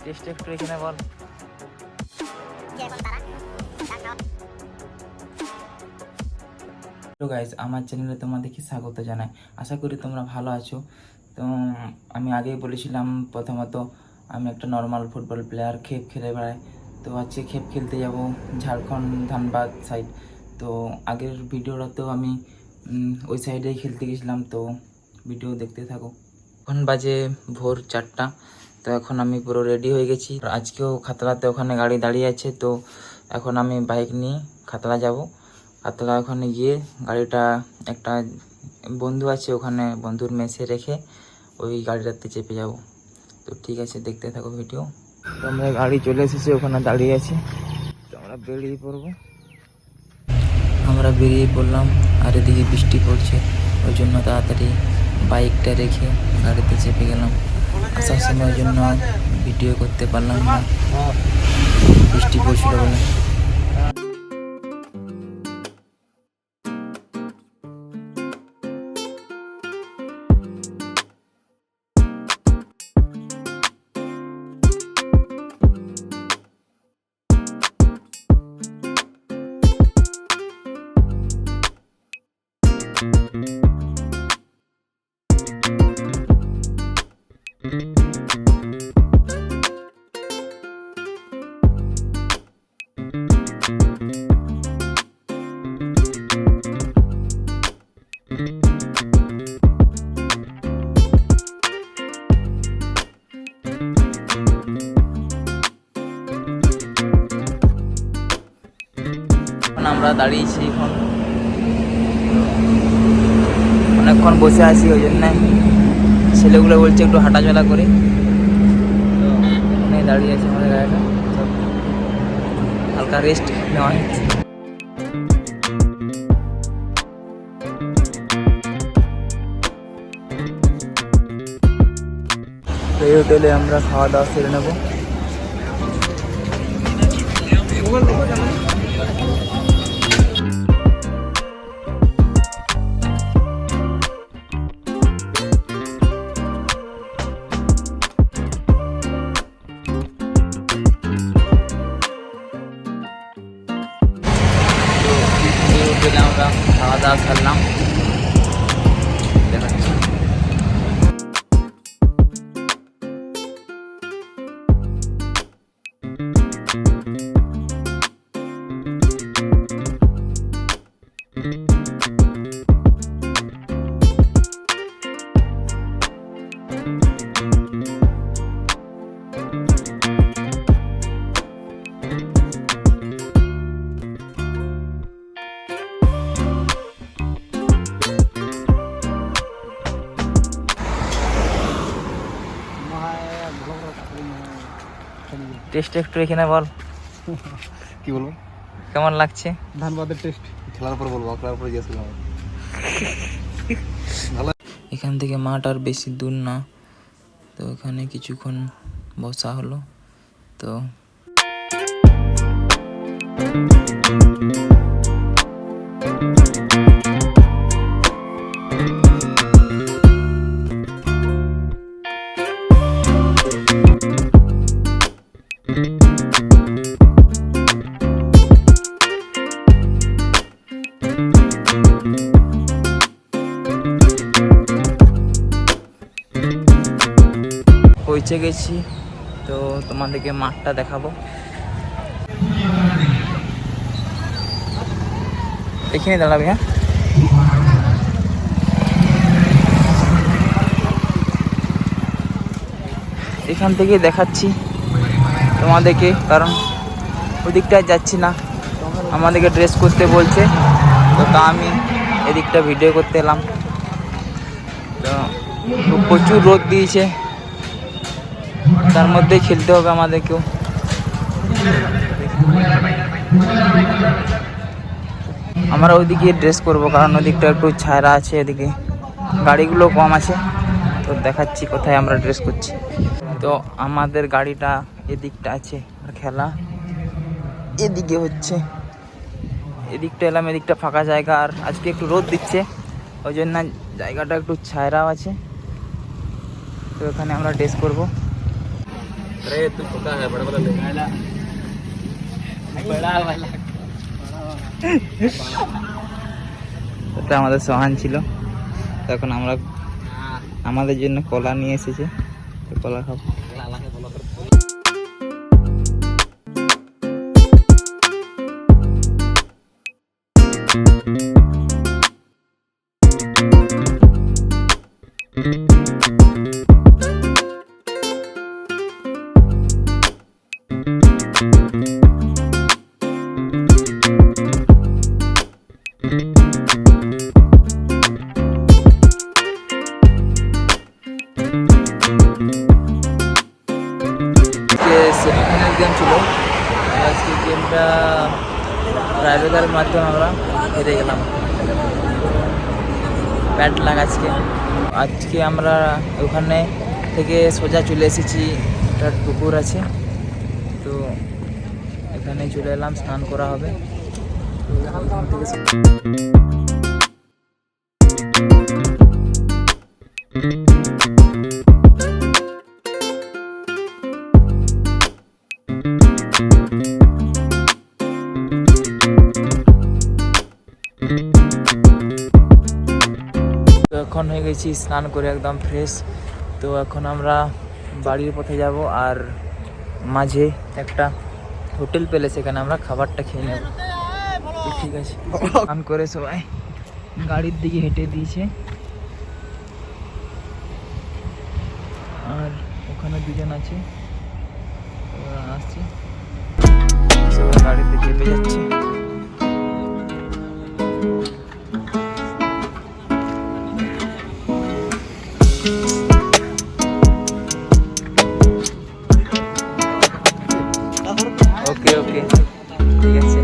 Test একটু এখানে বল। Hello guys, আমার চ্যানেলে তোমাদেরকে স্বাগত জানাই। আশা করি তোমরা ভালো আছো। তো আমি আগেই বলেছিলাম, প্রথমত আমি একটা নর্মাল ফুটবল প্লেয়ার, খেপ খেলে বেড়াই। তো আজকে খেপ খেলতে যাব ঝাড়খণ্ড ধানবাদ সাইড। তো আগের ভিডিওটাতেও আমি ওই সাইডেই খেলতে গেছিলাম, তো ভিডিও দেখতে থাকো। এখন বাজে ভোর 4টা। তো এখন আমি পুরো রেডি হয়ে গেছি। আজকেও খাতড়াতে ওখানে গাড়ি দাঁড়িয়ে আছে, তো এখন আমি বাইক নিয়ে খাতড়া যাব। খাতড়া ওখানে গিয়ে গাড়িটা একটা বন্ধু আছে, ওখানে বন্ধুর মেসে রেখে ওই গাড়িটাতে চেপে যাব। তো ঠিক আছে, দেখতে থাকো ভিডিও। তো আমরা গাড়ি চলে এসেছি, ওখানে দাঁড়িয়ে আছে। তো আমরা বেরিয়ে পড়বো। আমরা বেরিয়ে পড়লাম, আর এদিকে বৃষ্টি পড়ছে, ওই জন্য তাড়াতাড়ি বাইকটা রেখে গাড়িতে চেপে গেলাম। আসার সময়ের জন্য ভিডিও করতে পারলাম না, বৃষ্টি পড়ছিল বলে। আমরা দাঁড়িয়েছি, এখন অনেকক্ষণ বসে আছি, ওই জন্য ছেলেগুলো বলছে একটু হাঁটাচলা করে। তো এখানে দাঁড়িয়ে আছে আমাদের গাড়িটা, হালকা রেস্ট নেওয়া হচ্ছে। এই হোটেলে আমরা খাওয়া দাওয়া সেরে নেবো। আমরা খাওয়া দাওয়া সারলাম, দেখাচ্ছি। টেস্ট একটু এখানে বল। কি বলবো, কেমন লাগছে? ধানবাদের টেস্ট খেলার পর বলবো, খেলার পরে গিয়েছিলাম। এখান থেকে মাঠ আর বেশি দূর না, তো এখানে কিছুক্ষণ বসা হলো। তো পৌঁছে গেছি, তো তোমাদেরকে মাঠটা দেখাবো। এখানে দাঁড়াবে, হ্যাঁ। এখান থেকে দেখাচ্ছি তোমাদেরকে, কারণ ওদিকটায় যাচ্ছি না, আমাদেরকে ড্রেস করতে বলছে, তো তা আমি এদিকটা ভিডিও করতে এলাম। তো প্রচুর রোদ দিয়েছে, তার মধ্যেই খেলতে হবে আমাদেরকেও। আমরা ওইদিকে ড্রেস করবো, কারণ ওদিকটা একটু ছায়া আছে, এদিকে গাড়িগুলো কম আছে। তো দেখাচ্ছি কোথায় আমরা ড্রেস করছি। তো আমাদের গাড়িটা এদিকটা আছে, আর খেলা এদিকে হচ্ছে। এদিকটা এলাম, এদিকটা ফাঁকা জায়গা, আর আজকে একটু রোদ দিচ্ছে, ওই জন্য জায়গাটা একটু ছায়াও আছে। তো এখানে আমরা ড্রেস করব। अरे तू छोटा है बड़ा वाला ले এটা আমাদের সোহান ছিল, তখন আমরা আমাদের জন্য কলা নিয়ে এসেছে, তো কলা খাবো। সেমিফাইনাল গেম ছিল, আজকে গেমটা ট্রাইব্রেকারের মাধ্যমে আমরা হেরে গেলাম। ব্যাড লাগ আজকে। আজকে আমরা ওখানে থেকে সোজা চলে এসেছি, একটা পুকুর আছে, তো এখানে চলে এলাম, স্নান করা হবে। তো ওখান থেকে তো এখন হয়ে গেছি স্নান করে একদম ফ্রেশ। তো এখন আমরা বাড়ির পথে যাব, আর মাঝে একটা হোটেল পেলে সেখানে আমরা খাবারটা খেয়ে নেব। তো ঠিক আছে, স্নান করে সবাই গাড়ির দিকে হেঁটে দিয়েছে, আর ওখানে দুজন আছে, ওরা আসছে, গাড়িতে চেপে যাচ্ছে। ওকে ওকে, ঠিক আছে।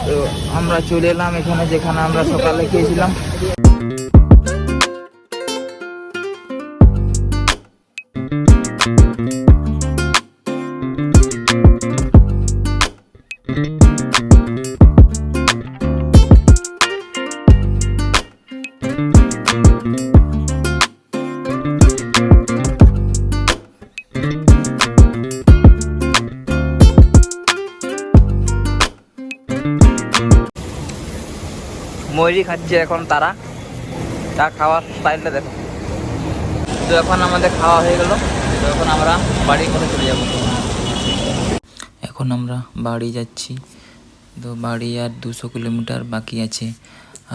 তো আমরা চলে এলাম এখানে, যেখানে আমরা সকালে খেয়েছিলাম। ময়ূরি খাচ্ছে এখন তারা, তা খাওয়ার স্টাইলটা দেখো। তো এখন আমাদের খাওয়া হয়ে গেল, তো এখন আমরা বাড়ির পথে চলে যাব। এখন আমরা বাড়ি যাচ্ছি, তো বাড়ি আর 200 কিলোমিটার বাকি আছে,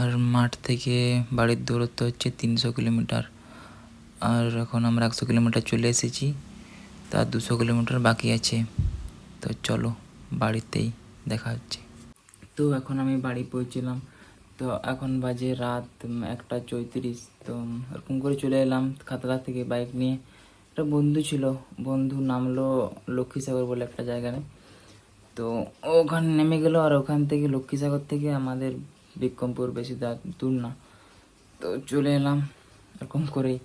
আর মাঠ থেকে বাড়ির দূরত্ব হচ্ছে 300 কিলোমিটার, আর এখন আমরা 100 কিলোমিটার চলে এসেছি, তার 200 কিলোমিটার বাকি আছে। তো চলো বাড়িতেই দেখা হচ্ছে। তো এখন আমি বাড়ি পৌঁছলাম, তো এখন বাজে রাত 1:34। তো এরকম করে চলে এলাম খাতড়া থেকে বাইক নিয়ে। একটা বন্ধু ছিল, বন্ধু নামলো লক্ষ্মীসাগর বলে একটা জায়গায়, তো ওখানে নেমে গেল, আর ওখান থেকে লক্ষ্মীসাগর থেকে আমাদের বিক্রমপুর বেশি দূর না, তো চলে এলাম এরকম করেই।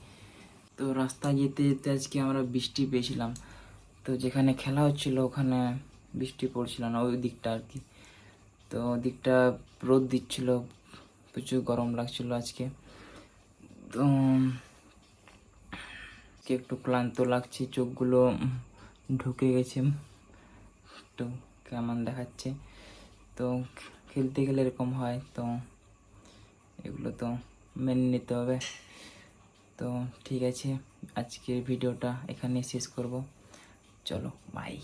তো রাস্তা যেতে যেতে আজকে আমরা বৃষ্টি পেয়েছিলাম, তো যেখানে খেলা হচ্ছিল ওখানে বৃষ্টি পড়ছিল না, ওই দিকটা আর কি। তো ওদিকটা রোদ দিচ্ছিল, প্রচুর গরম লাগছিল আজকে। তো একটু ক্লান্ত লাগছে, চোখগুলো ঢুকে গেছে, একটু কেমন দেখাচ্ছে। তো খেলতে গেলে এরকম হয়, তো এগুলো তো মেনে নিতে হবে। তো ঠিক আছে, আজকের ভিডিওটা এখানে শেষ করব। চলো বাই।